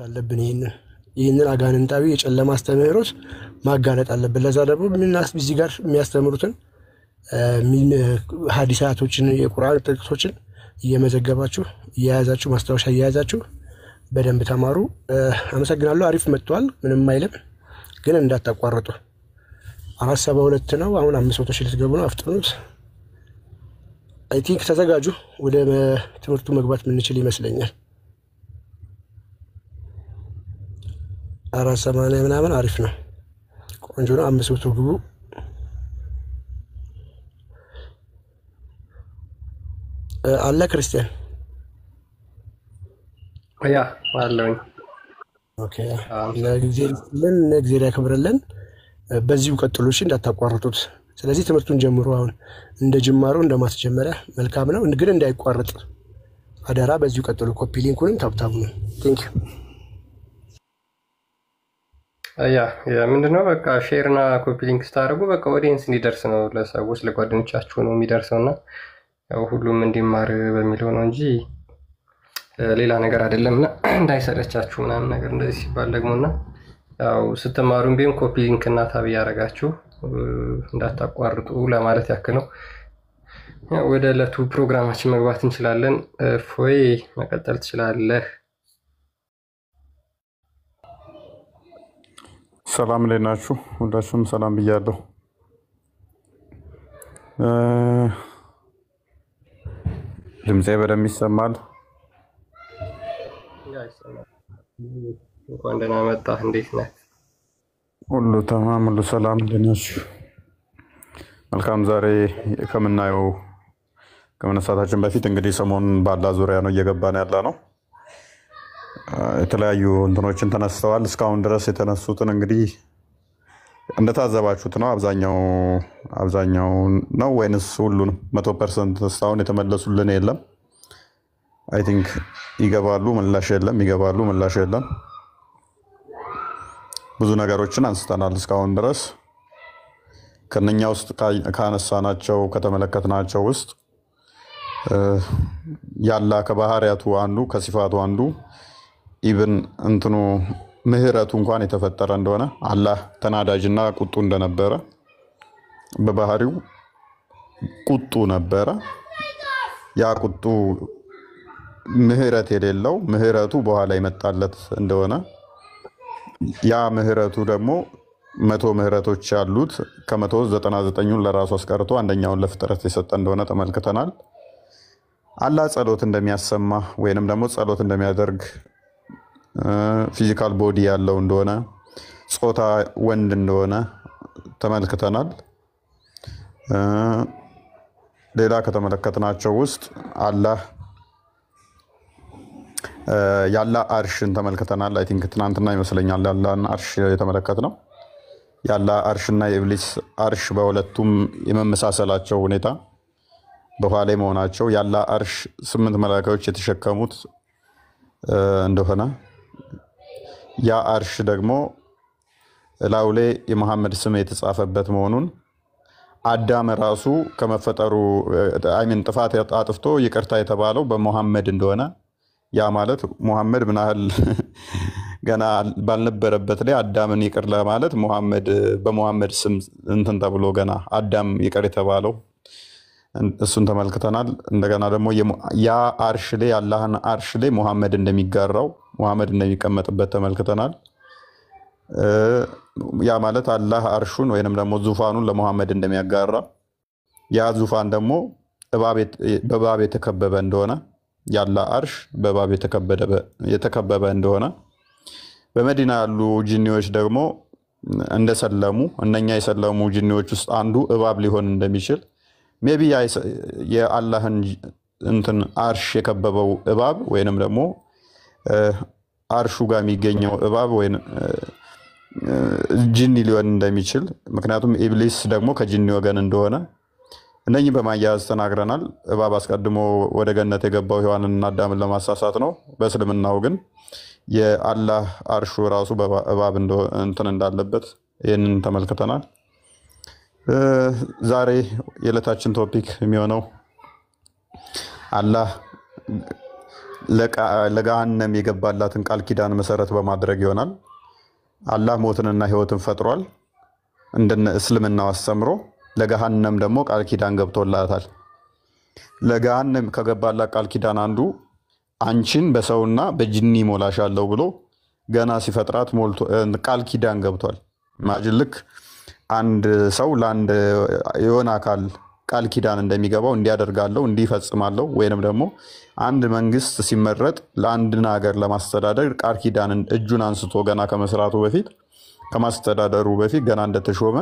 አለብን ይህንን አጋንንታዊ የጨለማ አስተምህሮት ማጋለጥ አለብን። ለዛ ደግሞ ምንናስ እዚህ ጋር የሚያስተምሩትን ሐዲሳቶችን የቁርአን ጥቅሶችን እየመዘገባችሁ እየያዛችሁ ማስታወሻ እየያዛችሁ በደንብ ተማሩ። አመሰግናለሁ። አሪፍ መጥቷል። ምንም አይልም፣ ግን እንዳታቋርጡ። 472 ነው። አሁን 500 ሺህ ልትገቡ ነው። አፍጥኑት። አይ ቲንክ ተዘጋጁ። ወደ ትምህርቱ መግባት ምንችል ይመስለኛል። 480 ምናምን አሪፍ ነው። ቆንጆ ነው። 500 ግቡ። አለ ክርስቲያን ያ አለኝ። ኦኬ ለጊዜ ያከብረልን። በዚሁ ቀጥሉ እሺ፣ እንዳታቋርጡት። ስለዚህ ትምህርቱን ጀምሩ። አሁን እንደ ጅማሮ እንደማስጀመሪያ መልካም ነው፣ ግን እንዳይቋረጥ አደራ። በዚሁ ቀጥሉ። ኮፒ ሊንኩንም ታብታቡ ነው። ቴንክ ያ ምንድነው በቃ ሼርና ኮፒ ሊንክ ስታደርጉ በቃ ኦዲየንስ እንዲደርስ ነው፣ ለሰዎች ለጓደኞቻችሁ ነው የሚደርሰውና ያው ሁሉም እንዲማር በሚለው ነው እንጂ ሌላ ነገር አይደለምና እንዳይሰለቻችሁ ምናምን ነገር እንደዚህ ሲባል ደግሞና ያው ስትማሩም ቢሆን ኮፒ ሊንክ እና ታብ ያረጋችሁ እንዳታቋርጡ ለማለት ያክል ነው። ወደ ዕለቱ ፕሮግራማችን መግባት እንችላለን። ፎይ መቀጠል ትችላለህ። ሰላም ላይ ናችሁ? ሁላችሁም ሰላም ብያለሁ። ድምጼ በደንብ ይሰማል? እንኳን ደህና መጣህ። እንዴት ነህ? ሁሉ ተማም፣ ሁሉ ሰላም። እንዴት ናችሁ? መልካም። ዛሬ ከምናየው ከመነሳታችን በፊት እንግዲህ ሰሞኑን ባላ ዙሪያ ነው እየገባን ያለ ነው። የተለያዩ እንትኖችን ተነስተዋል። እስካሁን ድረስ የተነሱትን እንግዲህ እንደታዘባችሁት ነው። አብዛኛው ነው ወይንስ ሁሉንም 100% እስካሁን የተመለሱልን የለም? አይ ቲንክ ይገባሉ ምላሽ የለም፣ ይገባሉ ምላሽ የለም። ብዙ ነገሮችን አንስተናል እስካሁን ድረስ። ከነኛ ውስጥ ካነሳናቸው ከተመለከትናቸው ውስጥ ያላ ከባህሪያቱ አንዱ ከሲፋቱ አንዱ ኢብን እንትኑ ምህረቱ እንኳን የተፈጠረ እንደሆነ አላህ ተናዳጅና ቁጡ እንደነበረ በባህሪው ቁጡ ነበረ። ያ ቁጡ ምህረት የሌለው ምህረቱ በኋላ ይመጣለት እንደሆነ ያ ምህረቱ ደግሞ 100 ምህረቶች ያሉት ከ199ን ለራሱ አስቀርቶ አንደኛውን ለፍጥረት የሰጠ እንደሆነ ተመልክተናል። አላህ ጸሎት እንደሚያሰማ ወይንም ደግሞ ጸሎት እንደሚያደርግ ፊዚካል ቦዲ ያለው እንደሆነ ጾታ ወንድ እንደሆነ ተመልክተናል። ሌላ ከተመለከትናቸው ውስጥ አላህ ያላ አርሽን ተመልክተናል። አይ ቲንክ ትናንትና ይመስለኛል ያላን አርሽ የተመለከትነው። ያላ አርሽና የኢብሊስ አርሽ በሁለቱም የመመሳሰላቸው ሁኔታ በኋላ መሆናቸው ያላ አርሽ 8 መላእክቶች የተሸከሙት እንደሆነ ያ አርሽ ደግሞ ላውሌ የመሐመድ ስም የተጻፈበት መሆኑን አዳም ራሱ ከመፈጠሩ አይምን ጥፋት አጥፍቶ ይቅርታ የተባለው በመሐመድ እንደሆነ ያ ማለት መሐመድ ምን ያህል ገና ባልነበረበት ላይ አዳምን ይቅር ለማለት መሐመድ በመሐመድ ስም እንትን ተብሎ ገና አዳም ይቅር የተባለው እሱን ተመልክተናል። እንደገና ደግሞ ያ አርሽ ላይ አላህን አርሽ ላይ መሐመድ እንደሚጋራው መሐመድ እንደሚቀመጥበት ተመልክተናል። ያ ማለት አላህ አርሹን ወይንም ደግሞ ዙፋኑን ለመሐመድ እንደሚያጋራ ያ ዙፋን ደግሞ በእባብ የተከበበ እንደሆነ ያላ አርሽ በእባብ የተከበበ እንደሆነ በመዲና ያሉ ጂኒዎች ደግሞ እንደሰለሙ እነኛ የሰለሙ ጂኒዎች ውስጥ አንዱ እባብ ሊሆን እንደሚችል ሜቢ የአላህን እንትን አርሽ የከበበው እባብ ወይንም ደግሞ አርሹ ጋር የሚገኘው እባብ ወይ ጂኒ ሊሆን እንደሚችል ምክንያቱም ኢብሊስ ደግሞ ከጂኒ ወገን እንደሆነ እነኚህ በማያያዝ ተናግረናል። እባብ አስቀድሞ ወደ ገነት የገባው ሔዋንንና አዳምን ለማሳሳት ነው። በእስልምናው ግን የአላህ አርሹ ራሱ በእባብ እንትን እንዳለበት ይህንን ተመልክተናል። ዛሬ የዕለታችን ቶፒክ የሚሆነው አላህ ለገሃነም የገባላትን ቃል ኪዳን መሰረት በማድረግ ይሆናል። አላህ ሞትንና ህይወትን ፈጥሯል እንደነ እስልምናው አስተምሮ። ለገሃነም ደግሞ ቃል ኪዳን ገብቶላታል። ለገሃነም ከገባላት ቃል ኪዳን አንዱ አንቺን በሰውና በጅኒ ሞላሻለሁ ብሎ ገና ሲፈጥራት ሞልቶ ቃል ኪዳን ገብቷል። ማጅን ልክ አንድ ሰው ለአንድ የሆነ አካል ቃል ኪዳን እንደሚገባው እንዲያደርጋለሁ እንዲፈጽማለሁ፣ ወይንም ደግሞ አንድ መንግስት ሲመረጥ ለአንድን ሀገር ለማስተዳደር ቃል ኪዳንን እጁን አንስቶ ገና ከመስራቱ በፊት ከማስተዳደሩ በፊት ገና እንደተሾመ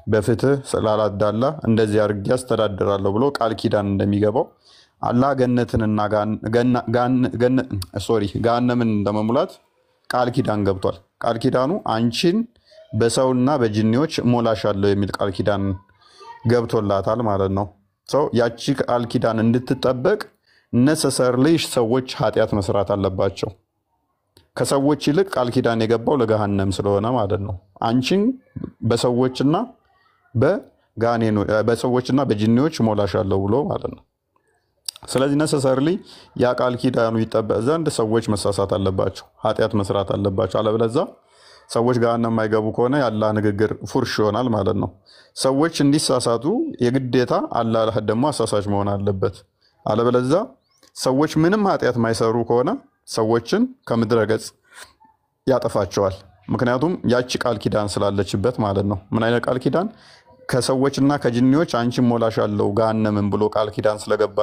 በፍትህ ስላላዳላ እንደዚህ አድርጌ ያስተዳድራለሁ ብሎ ቃል ኪዳን እንደሚገባው አላህ ገነትንና ገሃነምን ለመሙላት ቃል ኪዳን ገብቷል። ቃል ኪዳኑ አንቺን በሰውና በጅኒዎች ሞላሻለሁ የሚል ቃል ኪዳን ገብቶላታል ማለት ነው። ያቺ ቃል ኪዳን እንድትጠበቅ ነሰሰርሊ ሰዎች ኃጢአት መስራት አለባቸው። ከሰዎች ይልቅ ቃል ኪዳን የገባው ለገሃነም ስለሆነ ማለት ነው። አንቺን በሰዎችና በጅኒዎች ሞላሻለሁ ብሎ ማለት ነው። ስለዚህ ነሰሰርሊ ያ ቃል ኪዳኑ ይጠበቅ ዘንድ ሰዎች መሳሳት አለባቸው፣ ኃጢአት መስራት አለባቸው። አለበለዚያ ሰዎች ገሃነም የማይገቡ ከሆነ የአላህ ንግግር ፉርሽ ይሆናል ማለት ነው። ሰዎች እንዲሳሳቱ የግዴታ አላህ ደግሞ አሳሳች መሆን አለበት። አለበለዚያ ሰዎች ምንም ኃጢአት የማይሰሩ ከሆነ ሰዎችን ከምድረ ገጽ ያጠፋቸዋል። ምክንያቱም ያቺ ቃል ኪዳን ስላለችበት ማለት ነው። ምን አይነት ቃል ኪዳን? ከሰዎችና ከጅኒዎች አንቺን ሞላሻለሁ ገሃነምን ብሎ ቃል ኪዳን ስለገባ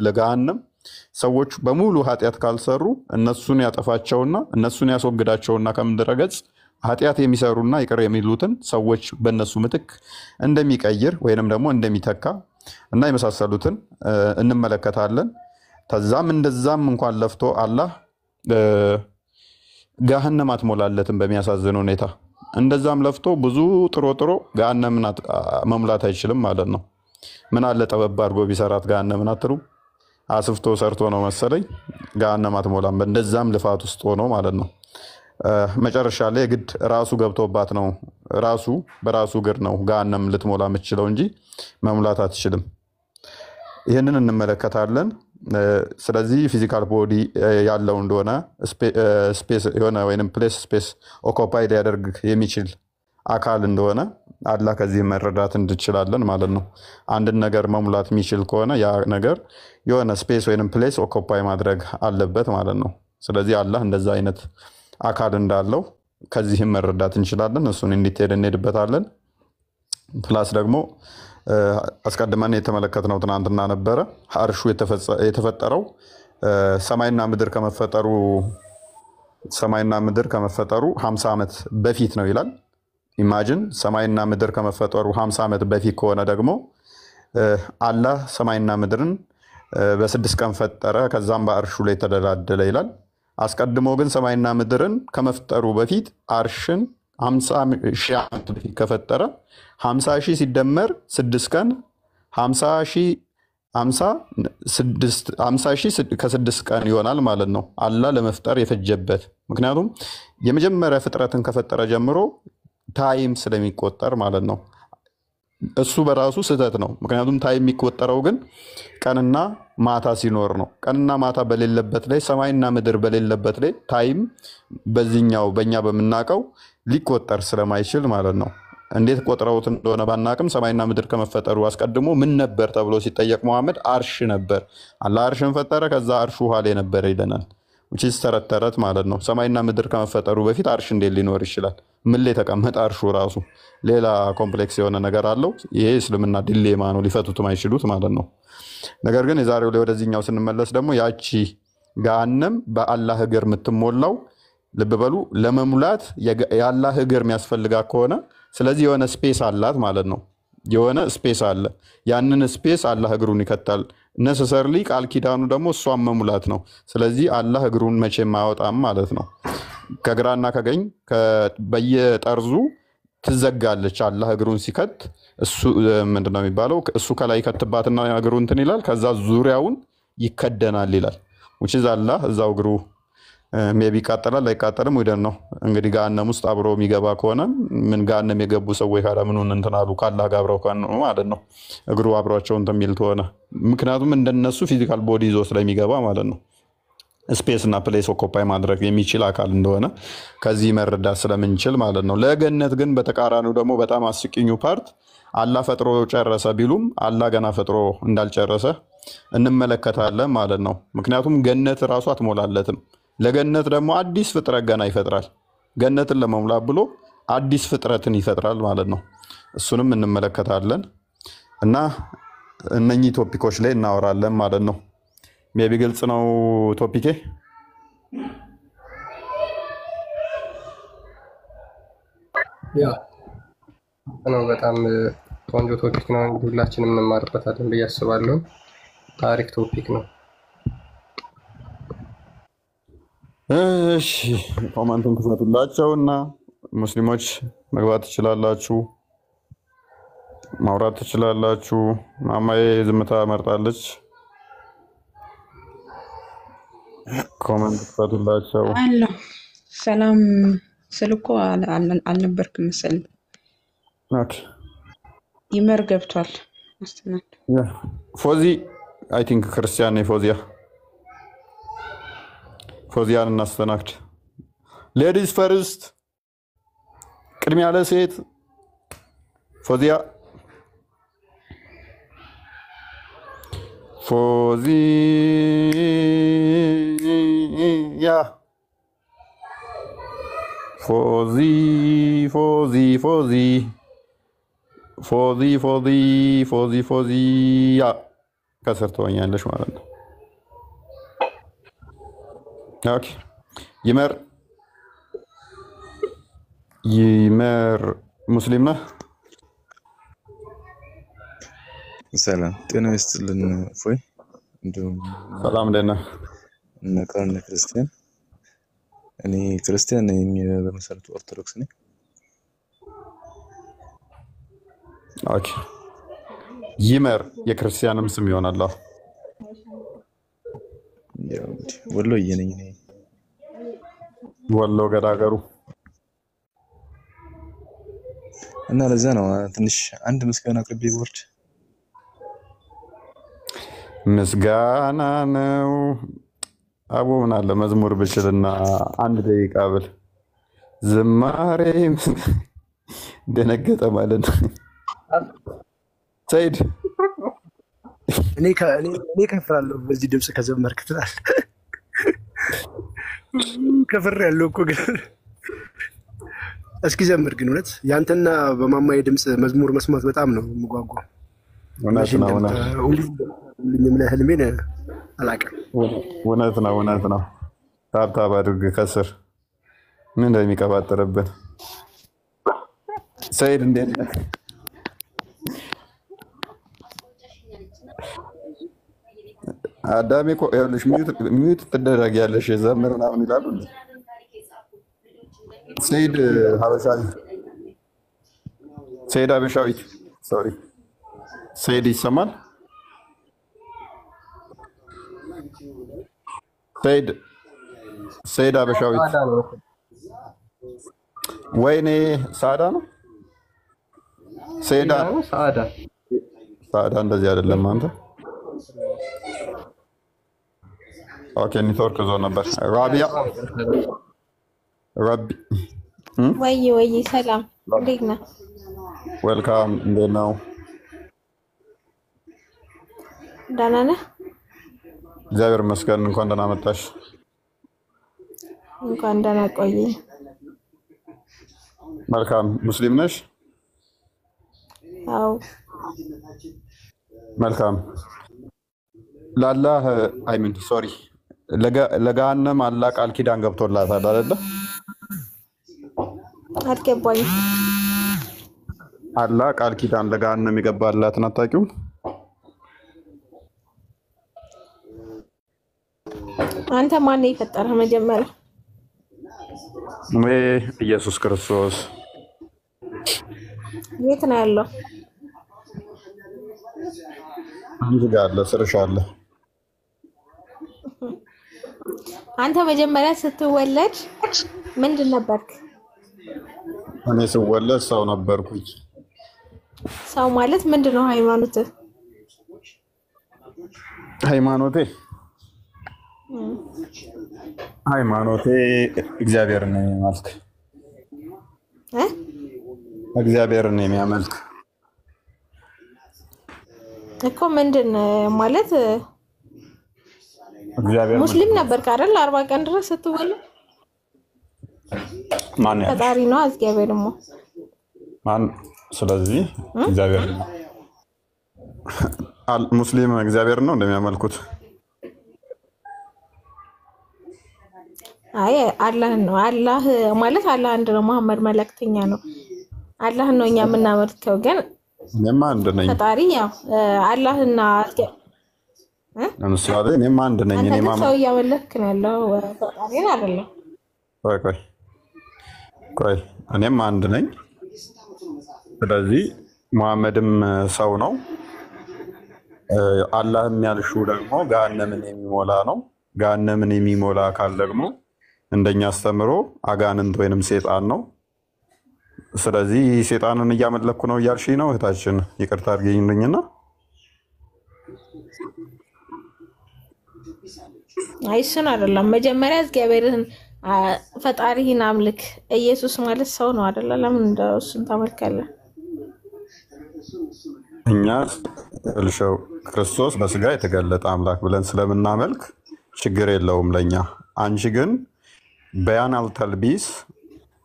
ለገሃነም ሰዎች በሙሉ ኃጢአት ካልሰሩ እነሱን ያጠፋቸውና እነሱን ያስወግዳቸውና ከምድረ ገጽ ኃጢአት የሚሰሩና ይቅር የሚሉትን ሰዎች በእነሱ ምትክ እንደሚቀይር ወይንም ደግሞ እንደሚተካ እና የመሳሰሉትን እንመለከታለን። ተዛም እንደዛም እንኳን ለፍቶ አላህ ገሃነም አትሞላለትም በሚያሳዝን ሁኔታ። እንደዛም ለፍቶ ብዙ ጥሮ ገሃነምን መሙላት አይችልም ማለት ነው። ምን አለ ጠበብ አድርጎ ቢሰራት ገሃነምን አትሉ? አስፍቶ ሰርቶ ነው መሰለኝ ገሃነም አትሞላም። እንደዛም ልፋት ውስጥ ሆኖ ማለት ነው። መጨረሻ ላይ ግድ ራሱ ገብቶባት ነው ራሱ በራሱ እግር ነው ገሃነም ልትሞላ የምትችለው እንጂ መሙላት አትችልም። ይህንን እንመለከታለን። ስለዚህ ፊዚካል ቦዲ ያለው እንደሆነ ስፔስ የሆነ ወይንም ፕሌስ ስፔስ ኦኮፓይ ሊያደርግ የሚችል አካል እንደሆነ አላህ ከዚህ መረዳት እንችላለን ማለት ነው። አንድን ነገር መሙላት የሚችል ከሆነ ያ ነገር የሆነ ስፔስ ወይንም ፕሌስ ኦኮፓይ ማድረግ አለበት ማለት ነው። ስለዚህ አላህ እንደዛ አይነት አካል እንዳለው ከዚህም መረዳት እንችላለን። እሱን እንዲትሄድ እንሄድበታለን። ፕላስ ደግሞ አስቀድመን የተመለከትነው ትናንትና ነበረ። አርሹ የተፈጠረው ሰማይና ምድር ከመፈጠሩ 50 ዓመት በፊት ነው ይላል። ኢማጂን ሰማይና ምድር ከመፈጠሩ 50 ዓመት በፊት ከሆነ ደግሞ አላህ ሰማይና ምድርን በ6 ቀን ፈጠረ፣ ከዛም በአርሹ ላይ ተደላደለ ይላል። አስቀድሞ ግን ሰማይና ምድርን ከመፍጠሩ በፊት አርሽን 50 ሺህ ዓመት በፊት ከፈጠረ 50 ሺህ ሲደመር 6 ቀን 50 ሺህ ከ6 ቀን ይሆናል ማለት ነው አላህ ለመፍጠር የፈጀበት። ምክንያቱም የመጀመሪያ ፍጥረትን ከፈጠረ ጀምሮ ታይም ስለሚቆጠር ማለት ነው። እሱ በራሱ ስህተት ነው። ምክንያቱም ታይም የሚቆጠረው ግን ቀንና ማታ ሲኖር ነው። ቀንና ማታ በሌለበት ላይ ሰማይና ምድር በሌለበት ላይ ታይም በዚህኛው በእኛ በምናውቀው ሊቆጠር ስለማይችል ማለት ነው። እንዴት ቆጥረውት እንደሆነ ባናቅም ሰማይና ምድር ከመፈጠሩ አስቀድሞ ምን ነበር ተብሎ ሲጠየቅ መሐመድ አርሽ ነበር። አላህ አርሽን ፈጠረ፣ ከዛ አርሹ ውሃ ላይ ነበር ይለናል። ተረት ተረት ማለት ነው። ሰማይና ምድር ከመፈጠሩ በፊት አርሽ እንዴት ሊኖር ይችላል? ምን ላይ ተቀመጠ? አርሹ ራሱ ሌላ ኮምፕሌክስ የሆነ ነገር አለው። ይሄ እስልምና ዲሌማ ነው፣ ሊፈቱት ማይችሉት ማለት ነው። ነገር ግን የዛሬው ላይ ወደዚህኛው ስንመለስ ደግሞ ያቺ ገሃነም በአላህ እግር የምትሞላው ልብ በሉ ለመሙላት የአላህ እግር የሚያስፈልጋት ከሆነ ስለዚህ የሆነ ስፔስ አላት ማለት ነው። የሆነ ስፔስ አለ። ያንን ስፔስ አላህ እግሩን ይከታል። ነሰሰርሊ ቃል ኪዳኑ ደግሞ እሷን መሙላት ነው። ስለዚህ አላህ እግሩን መቼም አያወጣም ማለት ነው። ከግራና ከቀኝ በየጠርዙ ትዘጋለች። አላህ እግሩን ሲከት እሱ ምንድነው የሚባለው? እሱ ከላይ ከትባትና እግሩ እንትን ይላል፣ ከዛ ዙሪያውን ይከደናል ይላል። which አላህ እዛው እግሩ ሜቢ ይቃጠላል አይቃጠልም ወይ ነው እንግዲህ ገሃነም ውስጥ አብሮ የሚገባ ከሆነ ምን ገሃነም የገቡ ሰዎች ካለ ምኑን እንትን አሉ ካላህ ጋር አብረው ማለት ነው እግሩ አብሯቸው እንትን የሚል ከሆነ ምክንያቱም እንደነሱ ፊዚካል ቦዲ ይዞ ስለሚገባ ማለት ነው። ስፔስ እና ፕሌስ ኦኮፓይ ማድረግ የሚችል አካል እንደሆነ ከዚህ መረዳት ስለምንችል ማለት ነው። ለገነት ግን በተቃራኒው ደግሞ በጣም አስቂኙ ፓርት አላህ ፈጥሮ ጨረሰ ቢሉም አላህ ገና ፈጥሮ እንዳልጨረሰ እንመለከታለን ማለት ነው። ምክንያቱም ገነት ራሱ አትሞላለትም። ለገነት ደግሞ አዲስ ፍጥረት ገና ይፈጥራል። ገነትን ለመሙላት ብሎ አዲስ ፍጥረትን ይፈጥራል ማለት ነው። እሱንም እንመለከታለን እና እነኚህ ቶፒኮች ላይ እናወራለን ማለት ነው። ሜቢ ግልጽ ነው ቶፒኬ? ያ ነው በጣም ቆንጆ ቶፒክ ነው። ሁላችንም እንማርበታለን ብዬ አስባለሁ። ታሪክ ቶፒክ ነው። እሺ ኮመንቱን ክፈቱላቸው እና ሙስሊሞች መግባት ትችላላችሁ፣ ማውራት ትችላላችሁ። ማማዬ ዝምታ መርጣለች። ኮመንት ክፈቱላቸው። አሎ ሰላም ስልኮ አልነበርክም መሰለኝ። ኦኬ ይመር ገብቷል። አስተናል ፎዚ አይ ቲንክ ክርስቲያን ነኝ። ፎዚያን እናስተናግድ። ሌዲስ ፈርስት፣ ቅድሚያ ለሴት። ፎዚያ ፎዚያ ፎዚ ፎዚ ፎዚ ፎዚ ፎዚ ፎዚ ፎዚያ ከስር ትሆኛለሽ ማለት ነው። ኦኬ ይመር ሙስሊም ነህ? ሰላም ጤና ይስጥልን። እፎይ እንዲሁም ሰላም እንዴት ነህ? ነቃነ ክርስቲያን። እኔ ክርስቲያን ነኝ፣ በመሰረቱ ኦርቶዶክስ ነኝ። ኦኬ ይመር የክርስቲያንም ስም ይሆናል። ያው እንግዲህ ወሎዬ ነኝ እኔ። ወሎ ገዳገሩ እና ለዛ ነው ትንሽ አንድ ምስጋና አቅርቤ ቦርድ ምስጋና ነው። አቦ ምን አለ መዝሙር ብችልና አንድ ደቂቃ ብል ዝማሬ ደነገጠ ማለት ነው። ሰይድ እኔ ከፍራለሁ በዚህ ድምፅ ከዘመርክ ትላለህ። ከፍሬ ያለው እኮ ግን እስኪ ዘምር። ግን እውነት ያንተና በማማዬ ድምፅ መዝሙር መስማት በጣም ነው የምጓጓው። ሁሉም ለህልሜን አላውቅም። እውነት ነው። ታብታብ አድርግ ከስር ምን እንደሚቀባጥርብን። ሰይድ እንዴት ነህ? አዳሜ እኮ ይኸውልሽ ሚዩት ትደረጊያለሽ ዘምር ምናምን ይላሉ። ሰይድ ሀበሻዊት ሶሪ ሰይድ ይሰማል? ሰይድ ሀበሻዊት ወይኔ ሳዳ ነው። ሰይዳ ሳዳ እንደዚህ አይደለም አንተ። ኦኬ ኔትወርክ ዞን ነበር። ራቢያ ወይ ሰላም እንዴት ነህ? ዌልካም እንዴት ነው? ደህና ነህ? እግዚአብሔር ይመስገን። እንኳን ደህና መጣሽ። እንኳን ደህና ቆየኝ። መልካም ሙስሊም ነሽ? አዎ። መልካም ለአላህ አይሚን ሶሪ ለገሃነም አላህ ቃል ኪዳን ገብቶላታል አይደለ? አልገባኝም። አላህ ቃል ኪዳን ለገሃነም የገባላትን አታውቂውም? አንተ ማን ነው የፈጠረህ መጀመሪያ? ወይ ኢየሱስ ክርስቶስ። የት ነው ያለው? አንቺ ጋር አለ፣ ስርሽ አለ። አንተ መጀመሪያ ስትወለድ ምንድን ነበርክ? እኔ ስወለድ ሰው ነበርኩኝ። ሰው ማለት ምንድን ነው ሃይማኖትህ? ሃይማኖቴ ሃይማኖቴ እግዚአብሔርን ነው የሚያመልክ። እ እግዚአብሔርን ነው የሚያመልክ እኮ ምንድን ማለት እግዚአብሔር ሙስሊም ነበርክ አይደል? 40 ቀን ድረስ ስትወለድ ማን ያለሽ? ፈጣሪ ነው እግዚአብሔር ደግሞ ማን? ስለዚህ እግዚአብሔር ነው። ሙስሊም እግዚአብሔር ነው እንደሚያመልኩት። አይ አላህ ነው። አላህ ማለት አላህ አንድ ነው። መሐመድ መልእክተኛ ነው። አላህ ነው እኛ የምናመልከው። ግን እኔማ አንድ ነኝ። ፈጣሪ ያው አላህና ለምሳሌ እኔማ አንድ ነኝ። አንተ እኔማ ግን ሰው እያመለክ ነው ያለው ፈጣሪን አይደለም። ቆይ እኔም አንድ ነኝ። ስለዚህ መሐመድም ሰው ነው። አላህም ያልሽው ደግሞ ገሃነምን የሚሞላ ነው። ገሃነምን የሚሞላ አካል ደግሞ እንደኛ አስተምሮ አጋንንት ወይንም ሴጣን ነው። ስለዚህ ሴጣንን እያመለኩ ነው እያልሽኝ ነው እህታችን? ይቅርታ አድርጊልኝና አይ እሱን አይደለም። መጀመሪያ እግዚአብሔርን ፈጣሪህን አምልክ። ኢየሱስ ማለት ሰው ነው አይደለ? ለምን እንደው እሱን ታመልካለህ? እኛ እልሸው ክርስቶስ በስጋ የተገለጠ አምላክ ብለን ስለምናመልክ ችግር የለውም ለኛ። አንቺ ግን በያን አልተልቢስ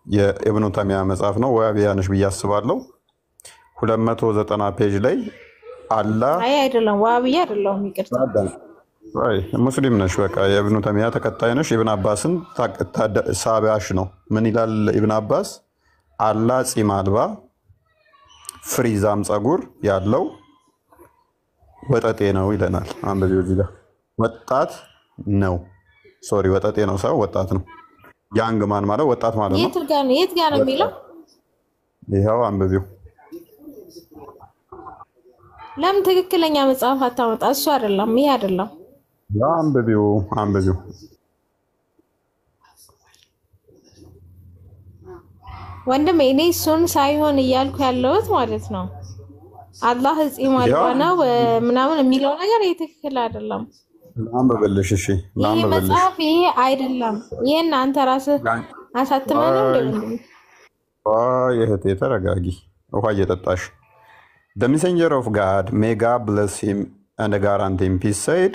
የኢብኑ ተይሚያ መጽሐፍ ነው ወያቢያንሽ ብዬ አስባለሁ 290 ፔጅ ላይ አላህ አይ አይደለም፣ ዋብያ አይደለም፣ ይቅርታ። ሙስሊም ነሽ፣ በቃ የኢብኑ ተይሚያ ተከታይ ነሽ። ኢብን አባስን ሳቢያሽ ነው። ምን ይላል ኢብን አባስ? አላህ ጺም አልባ ፍሪዛም ጸጉር ያለው ወጠጤ ነው ይለናል። አንበቢው እዚህ ጋር ወጣት ነው። ሶሪ ወጠጤ ነው ሰው ወጣት ነው። ያንግ ማን ማለት ወጣት ማለት ነው። የት ጋር ነው የሚለው? ይሄው አንበቢው። ለምን ትክክለኛ መጽሐፍ አታመጣ? እሱ አይደለም፣ ይሄ አይደለም። ያ አንበቢው ወንድም እኔ እሱን ሳይሆን እያልኩ ያለሁት ማለት ነው አላህ ጺም አልባ ነው ምናምን የሚለው ነገር ትክክል አይደለም። ላንብብልሽ። እሺ ላንብብልሽ። መጽሐፍ ይሄ አይደለም። ይሄን አንተ ራስህ አሳትመህ ነው እንደምን? እህቴ ተረጋጊ፣ ውሃ እየጠጣሽ። The messenger of God, may God bless him and grant him peace, said,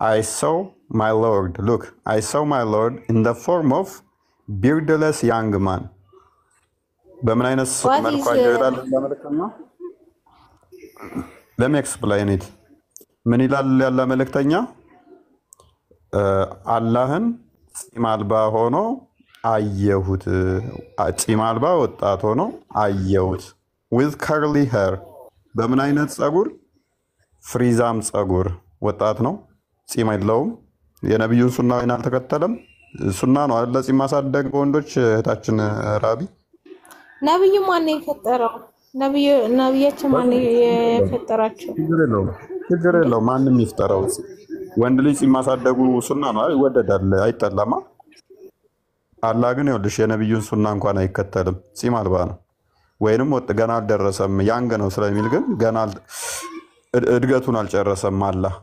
I saw my Lord, look, I saw my Lord in the form of beardless young man. በምን አይነት መልኩ ይላል መልእክተኛ? Let me explain it. ምን ይላል ያለ መልእክተኛ? አላህን ጺም አልባ ሆኖ አየሁት። ጺም አልባ ወጣት ሆኖ አየሁት። with curly hair በምን አይነት ጸጉር? ፍሪዛም ጸጉር። ወጣት ነው፣ ጺም የለውም። የነብዩን ሱና ወይን አልተከተለም። ሱና ነው አይደል ጺም ማሳደግ በወንዶች? እህታችን ራቢ ነብዩ ማን የፈጠረው? ነብያችን ማን የፈጠራቸው? ችግር የለውም ማንም ይፍጠረው። ወንድ ልጅ ጺም ማሳደጉ ሱና ነው አይደል? ይወደዳል፣ አይጠላማ። አላህ ግን ይኸውልሽ የነብዩን ሱና እንኳን አይከተልም። ጺም አልባ ነው ወይንም ወጥ ገና አልደረሰም ያንግ ነው ስለሚል ግን ገና እድገቱን አልጨረሰም። አላህ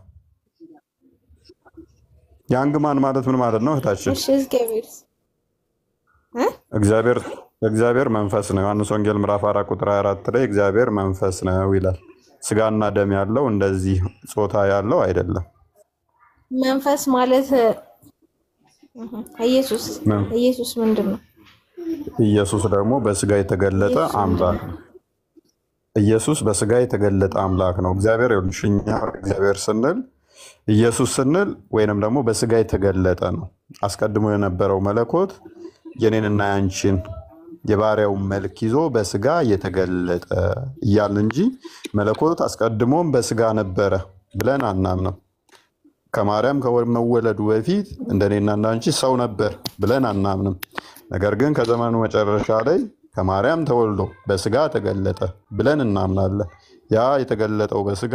ያንግ ማን ማለት ምን ማለት ነው እህታችን? እግዚአብሔር መንፈስ ነው። ዮሐንስ ወንጌል ምዕራፍ 4 ቁጥር 24 ላይ እግዚአብሔር መንፈስ ነው ይላል። ስጋና ደም ያለው እንደዚህ ጾታ ያለው አይደለም። መንፈስ ማለት ኢየሱስ ምንድን ነው? ኢየሱስ ደግሞ በስጋ የተገለጠ አምላክ ነው። ኢየሱስ በስጋ የተገለጠ አምላክ ነው። እግዚአብሔር ይልሽኛ እግዚአብሔር ስንል ኢየሱስ ስንል ወይንም ደግሞ በስጋ የተገለጠ ነው። አስቀድሞ የነበረው መለኮት የኔንና ያንቺን የባሪያውን መልክ ይዞ በስጋ የተገለጠ እያልን እንጂ መለኮት አስቀድሞም በስጋ ነበረ ብለን አናምንም። ከማርያም ከመወለዱ በፊት እንደኔና እንዳንቺ ሰው ነበር ብለን አናምንም። ነገር ግን ከዘመኑ መጨረሻ ላይ ከማርያም ተወልዶ በስጋ ተገለጠ ብለን እናምናለን። ያ የተገለጠው በስጋ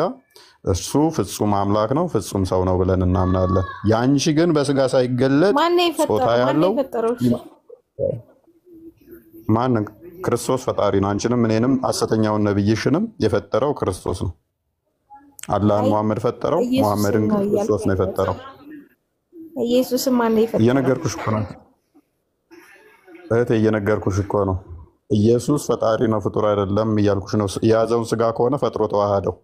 እሱ ፍጹም አምላክ ነው፣ ፍጹም ሰው ነው ብለን እናምናለን። ያንቺ ግን በስጋ ሳይገለጥ ጾታ ያለው ማን? ክርስቶስ ፈጣሪ ነው። አንቺንም እኔንም ሐሰተኛውን ነብይሽንም የፈጠረው ክርስቶስ ነው። አላህን መሐመድ ፈጠረው፣ መሐመድን ክርስቶስ ነው የፈጠረው። ኢየሱስን ማን ነው የፈጠረው? እየነገርኩሽ እኮ ነው እህቴ፣ እየነገርኩሽ እኮ ነው። ኢየሱስ ፈጣሪ ነው ፍጡር አይደለም እያልኩሽ ነው። የያዘውን ስጋ ከሆነ ፈጥሮ ተዋሃደው።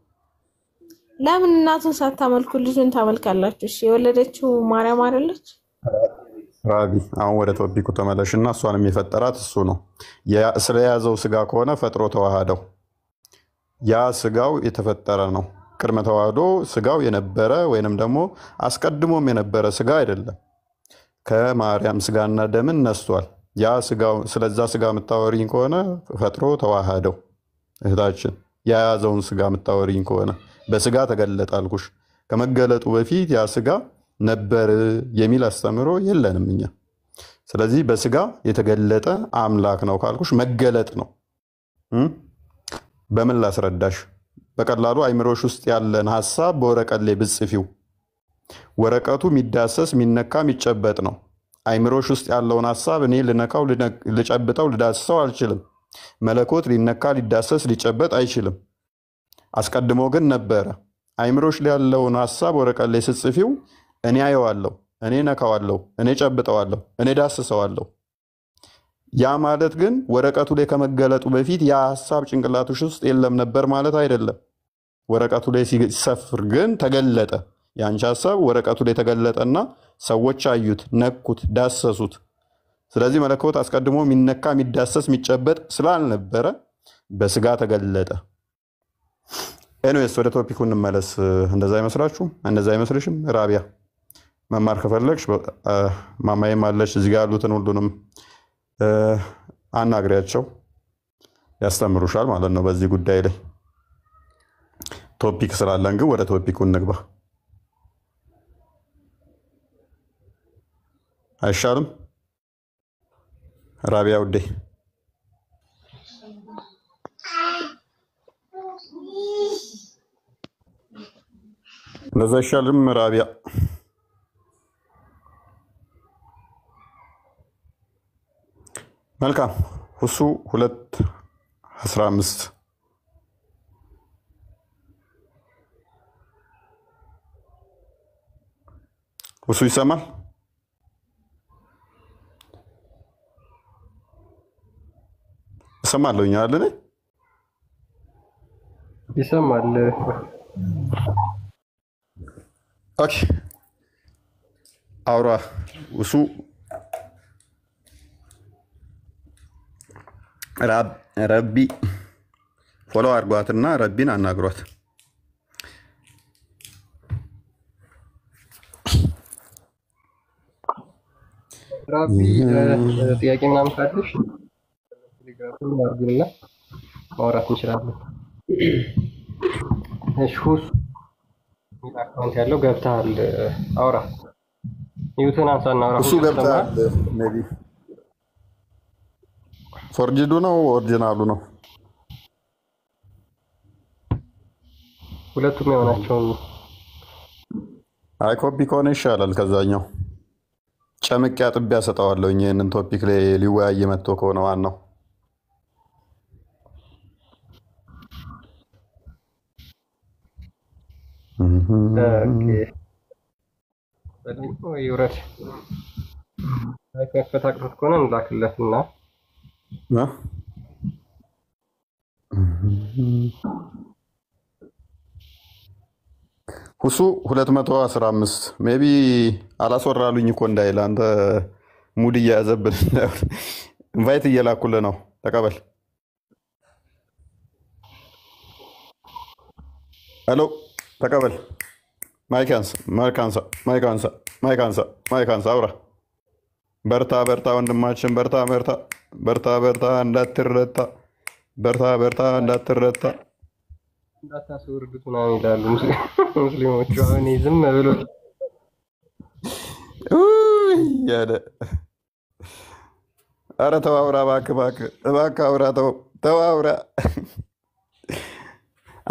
ለምን እናቱን ሳታመልኩ ልጁን ታመልካላችሁ? እሺ የወለደችው ማርያም አይደለች? ራቢ አሁን ወደ ቶፒኩ ተመለሽና እሷንም የፈጠራት እሱ ነው። ስለያዘው ስጋ ከሆነ ፈጥሮ ተዋሃደው። ያ ስጋው የተፈጠረ ነው። ቅድመ ተዋህዶ ስጋው የነበረ ወይንም ደግሞ አስቀድሞም የነበረ ስጋ አይደለም። ከማርያም ስጋና ደምን ነስቷል። ያ ስጋው ስለዛ ስጋ የምታወሪኝ ከሆነ ፈጥሮ ተዋሃደው። እህታችን የያዘውን ስጋ የምታወሪኝ ከሆነ በስጋ ተገለጠ አልኩሽ። ከመገለጡ በፊት ያ ስጋ ነበር የሚል አስተምሮ የለንም እኛ። ስለዚህ በስጋ የተገለጠ አምላክ ነው ካልኩሽ መገለጥ ነው። በምን ላስረዳሽ? በቀላሉ አይምሮሽ ውስጥ ያለን ሐሳብ በወረቀት ላይ ብጽፊው ወረቀቱ የሚዳሰስ የሚነካ የሚጨበጥ ነው። አይምሮሽ ውስጥ ያለውን ሐሳብ እኔ ልነካው፣ ልጨብጠው፣ ልዳስሰው አልችልም። መለኮት ሊነካ፣ ሊዳሰስ፣ ሊጨበጥ አይችልም። አስቀድሞ ግን ነበረ። አይምሮሽ ላይ ያለውን ሐሳብ ወረቀት ላይ ስትጽፊው እኔ አየዋለሁ፣ እኔ ነካዋለሁ፣ እኔ ጨብጠዋለሁ፣ እኔ ዳስሰዋለሁ። ያ ማለት ግን ወረቀቱ ላይ ከመገለጡ በፊት ያ ሐሳብ ጭንቅላትሽ ውስጥ የለም ነበር ማለት አይደለም። ወረቀቱ ላይ ሲሰፍር ግን ተገለጠ። ያንቺ ሐሳብ ወረቀቱ ላይ ተገለጠና ሰዎች አዩት፣ ነኩት፣ ዳሰሱት። ስለዚህ መለኮት አስቀድሞ የሚነካ የሚዳሰስ የሚጨበጥ ስላልነበረ በስጋ ተገለጠ። ኤኒዌይስ ወደ ቶፒኩ እንመለስ። እንደዛ አይመስላችሁም? እንደዛ አይመስልሽም? ራቢያ መማር ከፈለግሽ ማማዬም አለች እዚህ ጋር ያሉትን ሁሉንም አናግሪያቸው፣ ያስተምሩሻል ማለት ነው በዚህ ጉዳይ ላይ። ቶፒክ ስላለን ግን ወደ ቶፒኩ እንግባ አይሻልም? ራቢያ ውዴ እንደዛ አይሻልም? ራቢያ መልካም። ሁሱ 2:15 ሁሱ ይሰማል? እሰማለሁ አይደል? ይሰማል። ኦኬ አውራ ሁሱ ረቢ ፎሎ አድርጓትና ረቢን አናግሯት። ራቢ ጥያቄ ምናምን ካለሽ ቴሌግራም አድርጊና ማውራት እንችላለን። እሺ ሁሱ አካውንት ያለው ገብተሃል? አውራ ኒውተን አንሳና አውራ። ሁሱ ገብተሃል? ሜቢ ፎርጅዱ ነው ኦሪጂናሉ ነው? ሁለቱም የሆናቸውን። አይ ኮፒ ከሆነ ይሻላል ከዛኛው። ጨምቄ አጥቤ ያሰጠዋለሁ። ይህንን ቶፒክ ላይ ሊወያይ መጥቶ ከሆነ ዋናው ይውረድ። መክፈት አቅቶት ከሆነ እንላክለትና ሁሱ 215 ሜቢ አላስወራሉኝ እኮ እንዳይል አንተ ሙድ እያያዘብን ኢንቫይት እየላኩልህ ነው። ተቀበል። ሄሎ ተቀበል። ማይካንሳ አውራ። በርታ በርታ ወንድማችን በርታ በርታ በርታ በርታ እንዳትረታ በርታ በርታ እንዳትረታ። እንዳታስወርዱት ምናምን ይላሉ ሙስሊሞቹ። አሁን ዝም ብሎ ያለ ኧረ ተው አውራ እባክህ እባክህ አውራ ተው አውራ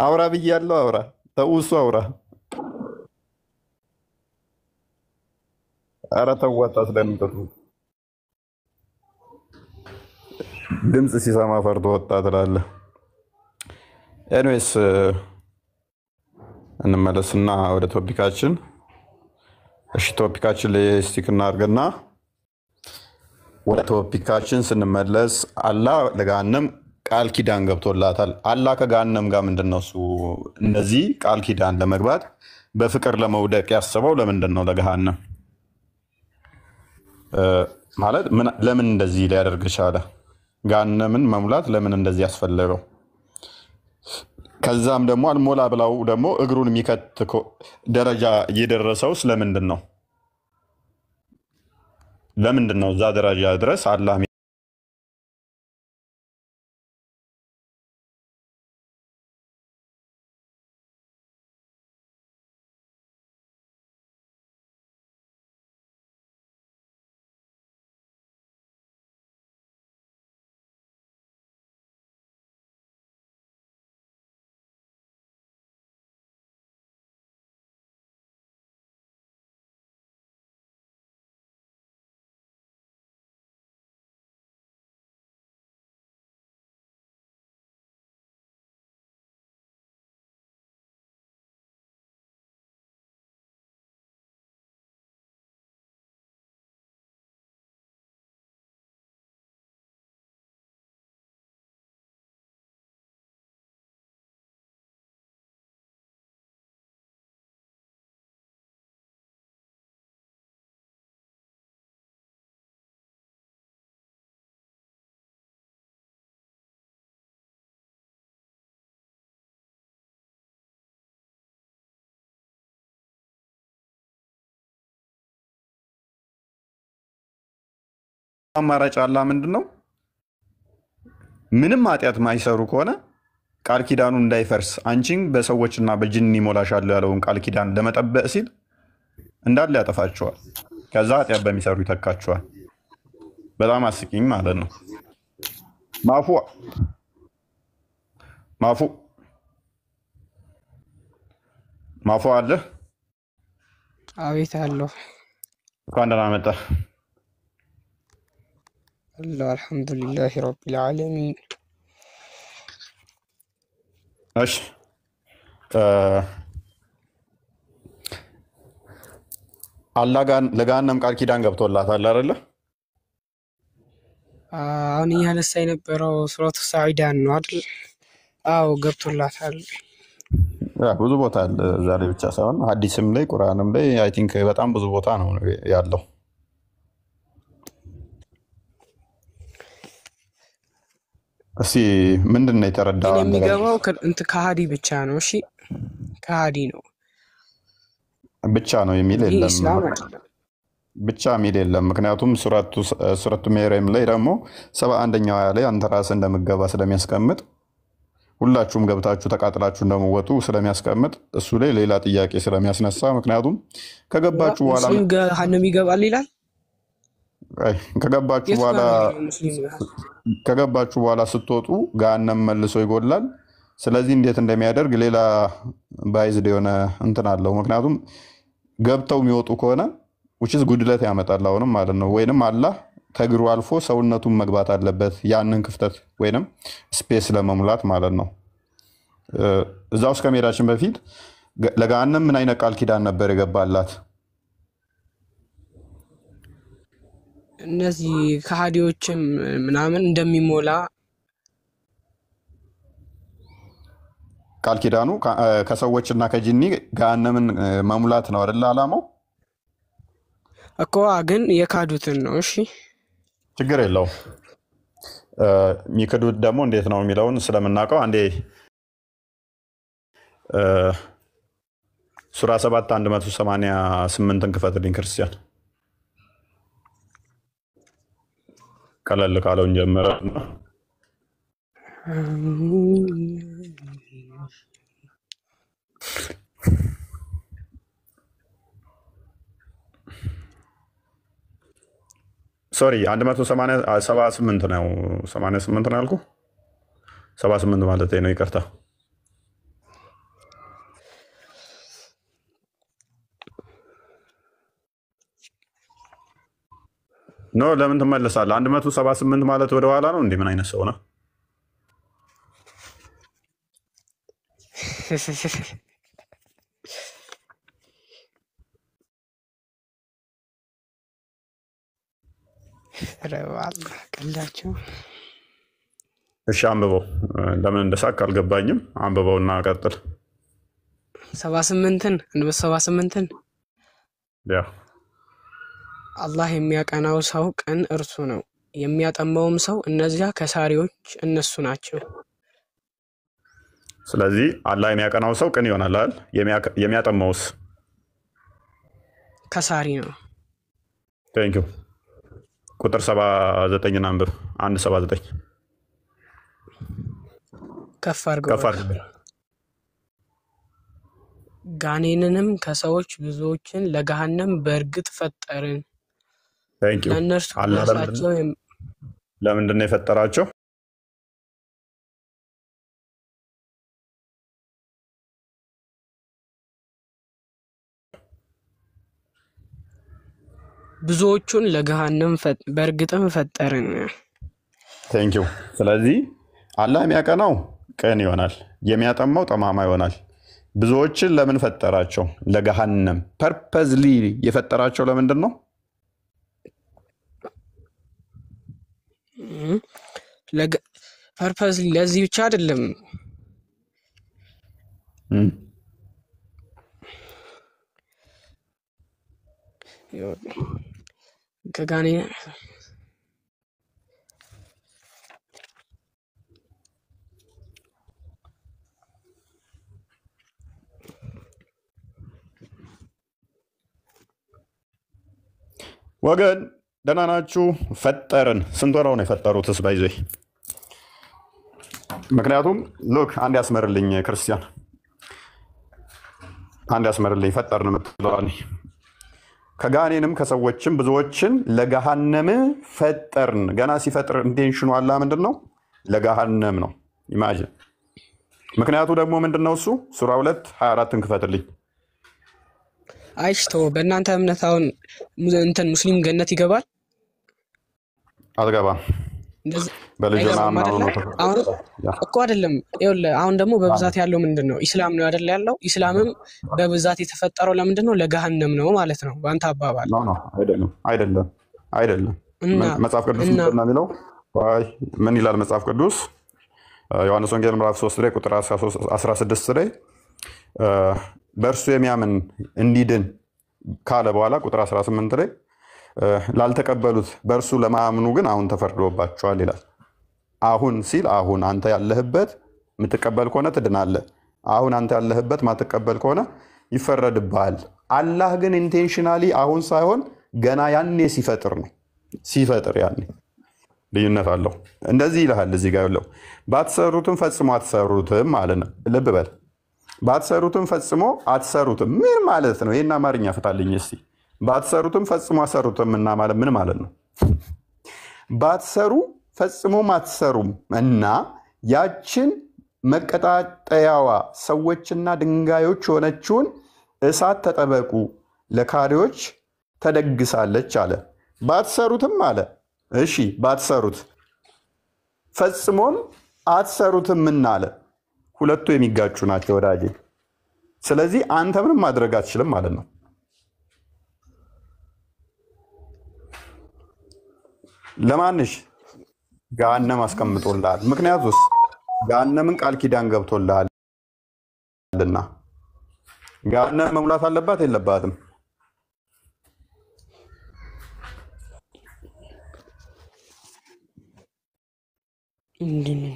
አውራ ብያለሁ። አውራ ተው እሱ አውራ። ኧረ ተው አታስደንግጡ። ድምፅ ሲሰማ ፈርቶ ወጣ ትላለህ። ኤኒዌይስ እንመለስና ወደ ቶፒካችን። እሺ ቶፒካችን ላይ ስቲክ እናድርግና ወደ ቶፒካችን ስንመለስ አላህ ለገሃነም ቃል ኪዳን ገብቶላታል። አላህ ከገሃነም ጋር ምንድን ነው እሱ እነዚህ ቃል ኪዳን ለመግባት በፍቅር ለመውደቅ ያስበው ለምንድን ነው? ለገሃነም ማለት ለምን እንደዚህ ሊያደርግ ቻለ? ገሃነምን መሙላት ለምን እንደዚህ ያስፈለገው? ከዛም ደግሞ አልሞላ ብላው ደግሞ እግሩን የሚከት ደረጃ እየደረሰው ስለምንድን ነው? ለምንድን ነው እዛ ደረጃ ድረስ አላህ አማራጭ አላህ ምንድን ነው? ምንም ኃጢአት ማይሰሩ ከሆነ ቃል ኪዳኑ እንዳይፈርስ አንቺን በሰዎችና በጅን ይሞላሻለሁ ያለውን ቃል ኪዳን ለመጠበቅ ሲል እንዳለ ያጠፋቸዋል። ከዛ ኃጢአት በሚሰሩ ይተካቸዋል። በጣም አስቂኝ ማለት ነው። ማፉ ማፉ ማፉ አለ። አቤት አለሁ እንኳን ደህና መጣህ። አለሁ አልሐምዱሊላህ ረቢል ዓለሚን። እሺ አላህ ለገሃነም ቃል ኪዳን ገብቶላታል አይደለ? አሁን እያነሳ የነበረው ሱረቱ ሳዒዳን ነው አይደል? አዎ ገብቶላታል። ብዙ ቦታ አለ። እዛ ላይ ብቻ ሳይሆን ሐዲስም ላይ ቁርአንም ላይ አይ ቲንክ በጣም ብዙ ቦታ ነው ያለው። እስኪ ምንድን ነው የተረዳው? የሚገባው እንትን ከሃዲ ብቻ ነው። እሺ ከሃዲ ነው ብቻ ነው የሚል የለም። ብቻ የሚል የለም። ምክንያቱም ሱረቱ መርየም ላይ ደግሞ 71ኛው አያ ላይ አንተ ራስህ እንደምገባ ስለሚያስቀምጥ ሁላችሁም ገብታችሁ ተቃጥላችሁ እንደምወጡ ስለሚያስቀምጥ እሱ ላይ ሌላ ጥያቄ ስለሚያስነሳ ምክንያቱም ከገባችሁ በኋላ ገሃነም ይገባል ይላል። ከገባችሁ በኋላ ስትወጡ ገሃነም መልሶ ይጎላል። ስለዚህ እንዴት እንደሚያደርግ ሌላ ባይዝድ የሆነ እንትን አለው። ምክንያቱም ገብተው የሚወጡ ከሆነ ውጭስ ጉድለት ያመጣል አሁንም ማለት ነው። ወይንም አላህ ከእግሩ አልፎ ሰውነቱን መግባት አለበት ያንን ክፍተት ወይንም ስፔስ ለመሙላት ማለት ነው። እዛ ውስጥ ከመሄዳችን በፊት ለገሃነም ምን አይነት ቃል ኪዳን ነበር የገባላት? እነዚህ ከሃዲዎችም ምናምን እንደሚሞላ ቃል ኪዳኑ ከሰዎችና ከጂኒ ገሃነምን መሙላት ነው አይደል አላማው እኮ። ግን የካዱትን ነው። እሺ ችግር የለው። የሚክዱት ደግሞ እንዴት ነው የሚለውን ስለምናውቀው አንዴ ሱራ 7 188ን ክፈትልኝ ክርስቲያን። ቀለል ካለውን ጀምረ ሶሪ 178 ነው 88 ነው ያልኩህ 78 ማለት ነው። ይቅርታ ኖ ለምን ትመለሳለህ? 178 ማለት ወደ ኋላ ነው እንዴ? ምን አይነት ሰው ነው? ረዋል ቀላችሁ እሺ አንብበው። ለምን እንደሳቅ አልገባኝም። አንብበውና ቀጥል። 78ን እንበስ 78ን ያ አላህ የሚያቀናው ሰው ቀን እርሱ ነው፣ የሚያጠማውም ሰው እነዚያ ከሳሪዎች እነሱ ናቸው። ስለዚህ አላህ የሚያቀናው ሰው ቅን ይሆናል አይደል? የሚያጠማውስ ከሳሪ ነው። ቴንክ ዩ። ቁጥር 79 አንብብ። 179 ከፍ አድርገው። ጋኔንንም ከሰዎች ብዙዎችን ለገሃነም በእርግጥ ፈጠርን። ቴንክ ዩ። ለእነርሱ አላህ ለምንድን ነው የፈጠራቸው? ብዙዎቹን ለገሃነም በእርግጥም ፈጠርን። ቴንክ ዩ። ስለዚህ አላህ የሚያቀናው ቅን ይሆናል፣ የሚያጠማው ጠማማ ይሆናል። ብዙዎችን ለምን ፈጠራቸው? ለገሃነም። ፐርፐዝሊ የፈጠራቸው ለምንድን ነው? ፐርፐዝሊ ለዚህ ብቻ አይደለም። ከጋኔን ወገን ደህና ናችሁ? ፈጠርን። ስንት ወራው ነው የፈጠሩትስ? ባይዘ ምክንያቱም ሉክ አንድ ያስመርልኝ ክርስቲያን፣ አንድ ያስመርልኝ ፈጠርን የምትለዋል። ከጋኔንም ከሰዎችም ብዙዎችን ለገሃነም ፈጠርን። ገና ሲፈጥር ኢንቴንሽኑ አላህ ምንድን ነው? ለገሃነም ነው። ኢማጂን። ምክንያቱ ደግሞ ምንድን ነው? እሱ ሱራ 2:24 ክፈትልኝ። አይሽቶ በእናንተ እምነት አሁን እንትን ሙስሊም ገነት ይገባል? አልገባም። በልጅና አሁን እኮ አይደለም። ይኸውልህ አሁን ደግሞ በብዛት ያለው ምንድን ነው? ኢስላም ነው አይደል ያለው? ኢስላምም በብዛት የተፈጠረው ለምንድን ነው? ለገሃነም ነው ማለት ነው በአንተ አባባል። አይደለም። መጽሐፍ ቅዱስ ምንድን ነው የሚለው? ምን ይላል መጽሐፍ ቅዱስ? ዮሐንስ ወንጌል ምዕራፍ 3 ላይ ቁጥር 16 ላይ በእርሱ የሚያምን እንዲድን ካለ በኋላ ቁጥር 18 ላይ ላልተቀበሉት በእርሱ ለማያምኑ ግን አሁን ተፈርዶባቸዋል ይላል። አሁን ሲል አሁን አንተ ያለህበት የምትቀበል ከሆነ ትድናለህ። አሁን አንተ ያለህበት ማትቀበል ከሆነ ይፈረድብሃል። አላህ ግን ኢንቴንሽናሊ አሁን ሳይሆን ገና ያኔ ሲፈጥር ነው። ሲፈጥር ያኔ ልዩነት አለው። እንደዚህ ይልሃል እዚህ ጋር ያለው ባትሰሩትም ፈጽሞ አትሰሩትም ማለት ነው። ልብ በል። ባትሰሩትም ፈጽሞ አትሰሩትም ምን ማለት ነው? ይሄን አማርኛ ፍታልኝ እስቲ። ባትሰሩትም ፈጽሞ አትሰሩትም እና ማለት ምን ማለት ነው? ባትሰሩ ፈጽሞም አትሰሩም እና ያችን መቀጣጠያዋ ሰዎችና ድንጋዮች የሆነችውን እሳት ተጠበቁ ለካሪዎች ተደግሳለች አለ። ባትሰሩትም አለ። እሺ ባትሰሩት ፈጽሞም አትሰሩትም እና አለ። ሁለቱ የሚጋጩ ናቸው ወዳጄ። ስለዚህ አንተ ምንም ማድረግ አትችልም ማለት ነው። ለማንሽ ገሃነም አስቀምጦልሃል። ምክንያቱስ ገሃነምን ቃል ኪዳን ገብቶልሃልና። ገሃነም መሙላት አለባት የለባትም?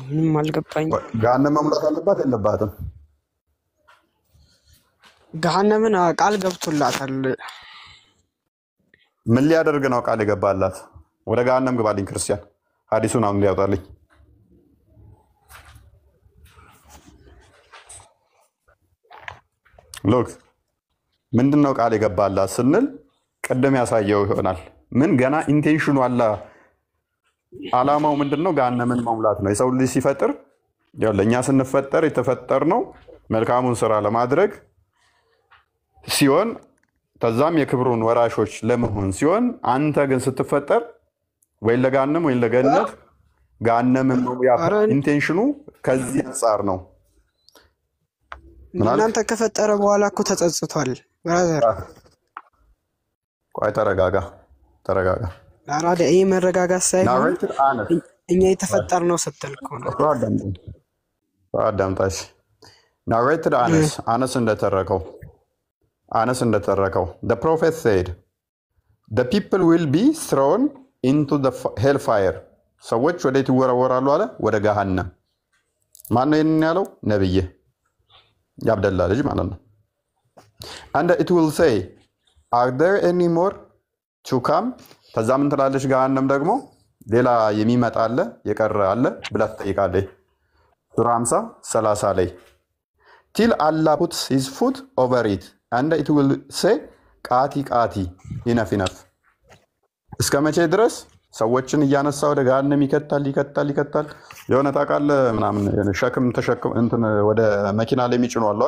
ምንም አልገባኝ። ገሃነም መሙላት አለባት የለባትም? ገሃነምን ቃል ገብቶላታል። ምን ሊያደርግ ነው ቃል የገባላት? ወደ ገሃነም ግባልኝ ክርስቲያን፣ ሐዲሱን አሁን ሊያወጣልኝ። ሎክ ምንድን ነው ቃል የገባላት ስንል ቅድም ያሳየው ይሆናል። ምን ገና ኢንቴንሽኑ አላ አላማው ምንድን ነው? ገሃነምን መሙላት ነው። የሰው ልጅ ሲፈጥር ለእኛ ስንፈጠር የተፈጠር ነው መልካሙን ስራ ለማድረግ ሲሆን ከዛም የክብሩን ወራሾች ለመሆን ሲሆን፣ አንተ ግን ስትፈጠር ወይ ለገሃነም ወይ ለገነት ገሃነምን መሙያ ኢንቴንሽኑ ከዚህ አንጻር ነው። እናንተ ከፈጠረ በኋላ እኮ ተጸጽቷል። ብራዘር ቆይ ተረጋጋ። አራዳ ይሄ መረጋጋት ሳይሆን ናሬትድ አነስ እኛ የተፈጠርነው ስትል እኮ ነው። አዳምጣሽ ናሬትድ አነስ እንደተረከው the prophet said the people will be thrown into the hellfire ሰዎች ወዴት ይወረወራሉ አለ ወደ ገሃነም ማን ነው ይሄን ያለው ነብይ ያብደላ ልጅ ማለት ነው and it will say are there any more to come ከዛ ምን ትላለች ገሃነም ደግሞ ሌላ የሚመጣ አለ የቀረ አለ ብላ ትጠይቃለች ሱራ 50:30 ላይ till Allah puts his foot over it and it will say ቃቲ enough እስከ መቼ ድረስ ሰዎችን እያነሳ ወደ ገሃነም ይከታል የሆነ ታውቃለህ ምናምን ሸክም ተሸክም እንትን ወደ መኪና ላይ የሚጭኑ አሉ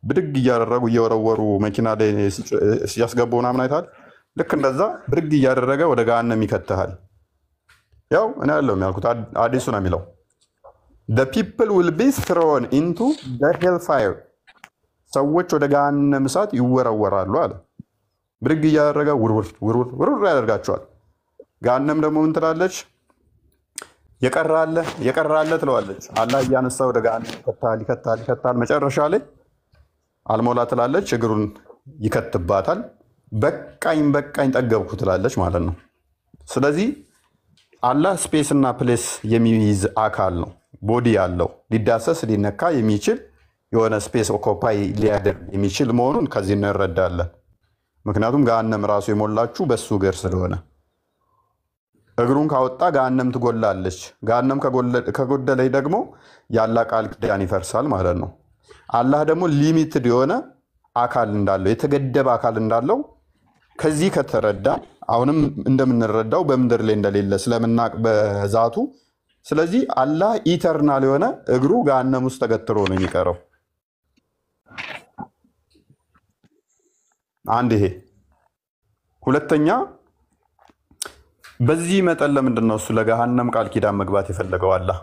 ብድግ እያደረጉ እየወረወሩ መኪና ላይ ሲያስገቡ ምናምን አይታል ልክ እንደዛ ብድግ እያደረገ ወደ ገሃነም ይከተሃል ያው እኔ ያለው የሚያልኩት አዲሱ ነው የሚለው the people will be thrown into the hellfire ሰዎች ወደ ገሃነም እሳት ይወረወራሉ አለ ብድግ እያደረገ ውርውር ያደርጋቸዋል ገሃነም ደግሞ ምን ትላለች የቀራለ ትለዋለች አላህ እያነሳ ወደ ገሃነም ይከታል መጨረሻ ላይ አልሞላ ትላለች እግሩን ይከትባታል በቃኝ ጠገብኩ ትላለች ማለት ነው ስለዚህ አላህ ስፔስ እና ፕሌስ የሚይዝ አካል ነው ቦዲ ያለው ሊዳሰስ ሊነካ የሚችል የሆነ ስፔስ ኦኩፓይ ሊያደርግ የሚችል መሆኑን ከዚህ እንረዳለን ምክንያቱም ገሃነም ራሱ የሞላችሁ በሱ እግር ስለሆነ እግሩን ካወጣ ገሃነም ትጎላለች ገሃነም ከጎደለች ደግሞ ያላ ቃል ኪዳን ይፈርሳል ማለት ነው አላህ ደግሞ ሊሚትድ የሆነ አካል እንዳለው የተገደበ አካል እንዳለው ከዚህ ከተረዳ አሁንም እንደምንረዳው በምድር ላይ እንደሌለ ስለምናቅ በዛቱ ስለዚህ አላህ ኢተርናል የሆነ እግሩ ገሃነም ውስጥ ተገትሮ ነው የሚቀረው አንድ ይሄ ሁለተኛ በዚህ መጠን ለምንድን ነው እሱ ለገሃነም ቃል ኪዳን መግባት የፈለገው አላህ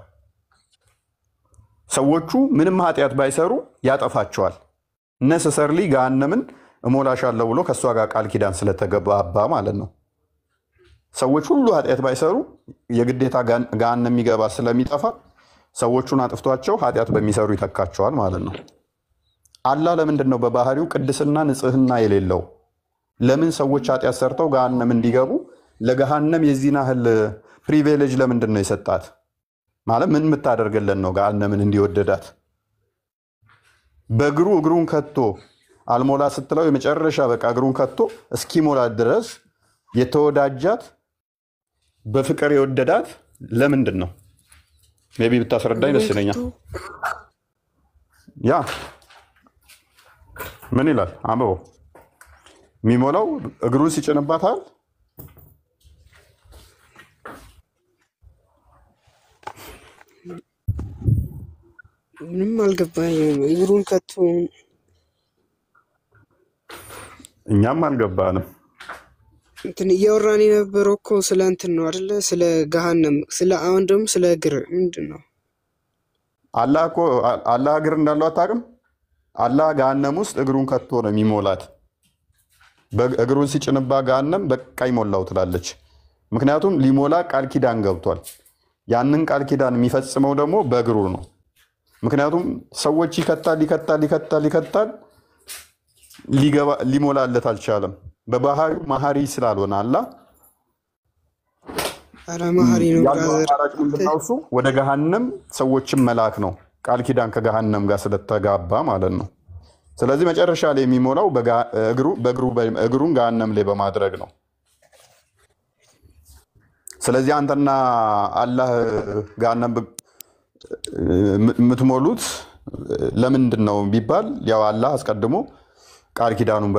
ሰዎቹ ምንም ኃጢአት ባይሰሩ ያጠፋቸዋል ነሰሰርሊ ገሃነምን እሞላሻለሁ ብሎ ከሷ ጋር ቃል ኪዳን ስለተገባባ ማለት ነው ሰዎች ሁሉ ኃጢአት ባይሰሩ የግዴታ ገሃነም የሚገባ ስለሚጠፋ ሰዎቹን አጥፍቷቸው ኃጢአት በሚሰሩ ይተካቸዋል ማለት ነው አላህ ለምንድን ነው በባህሪው ቅድስና ንጽህና የሌለው ለምን ሰዎች ኃጢአት ሰርተው ገሃነም እንዲገቡ ለገሃነም የዚህን ያህል ፕሪቪሌጅ ለምንድን ነው የሰጣት ማለት ምን የምታደርገለን ነው ገሃነምን እንዲወደዳት በእግሩ እግሩን ከቶ አልሞላ ስትለው የመጨረሻ በቃ እግሩን ከቶ እስኪሞላ ድረስ የተወዳጃት በፍቅር የወደዳት ለምንድን ነው ሜቢ ብታስረዳኝ ደስ ይለኛል ያ ምን ይላል አንበው የሚሞላው እግሩን ሲጭንባታል ምንም አልገባኝም እግሩን ከቶ እኛም አልገባንም እንትን እያወራን የነበረው እኮ ስለ እንትን ነው አይደለ ስለ ገሃነም ስለ አሁን ደግሞ ስለ እግር ምንድን ነው አላህ እግር እንዳለው አታውቅም አላህ ገሃነም ውስጥ እግሩን ከቶ ነው የሚሞላት እግሩን ሲጭንባ ገሃነም በቃ ይሞላው ትላለች ምክንያቱም ሊሞላ ቃል ኪዳን ገብቷል ያንን ቃል ኪዳን የሚፈጽመው ደግሞ በእግሩ ነው ምክንያቱም ሰዎች ይከታል ሊሞላለት አልቻለም በባህሪው መሐሪ ስላልሆነ አላህ መሐሪ ነው ጋር ወደ ገሃነም ሰዎችን መላክ ነው ቃል ኪዳን ከገሃነም ጋር ስለተጋባ ማለት ነው ስለዚህ መጨረሻ ላይ የሚሞላው እግሩን ገሃነም ላይ በማድረግ ነው ስለዚህ አንተና አላህ ገሃነም የምትሞሉት ለምንድን ነው ቢባል ያው አላህ አስቀድሞ ቃል ኪዳኑን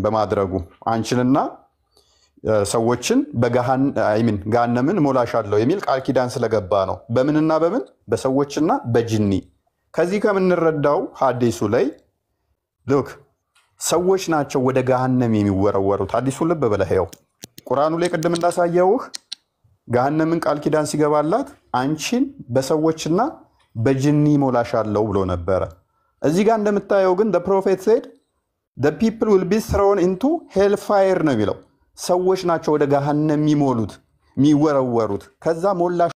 በማድረጉ አንቺንና ሰዎችን ገሃነምን ሞላሻለሁ የሚል ቃል ኪዳን ስለገባ ነው በምንና በምን በሰዎችና በጅኒ ከዚህ ከምንረዳው ሐዲሱ ላይ ሉክ ሰዎች ናቸው ወደ ገሃነም የሚወረወሩት ሐዲሱ ልብ በለህ ያው ቁርአኑ ላይ ቅድም እንዳሳየውህ ገሃነምን ቃል ኪዳን ሲገባላት አንቺን በሰዎችና በጅኒ ሞላሻለሁ ብሎ ነበር እዚህ ጋር እንደምታየው ግን the prophet said the people will be thrown into hellfire ነው የሚለው ሰዎች ናቸው ወደ ገሃነም የሚሞሉት የሚወረወሩት። ከዛ ሞላሽ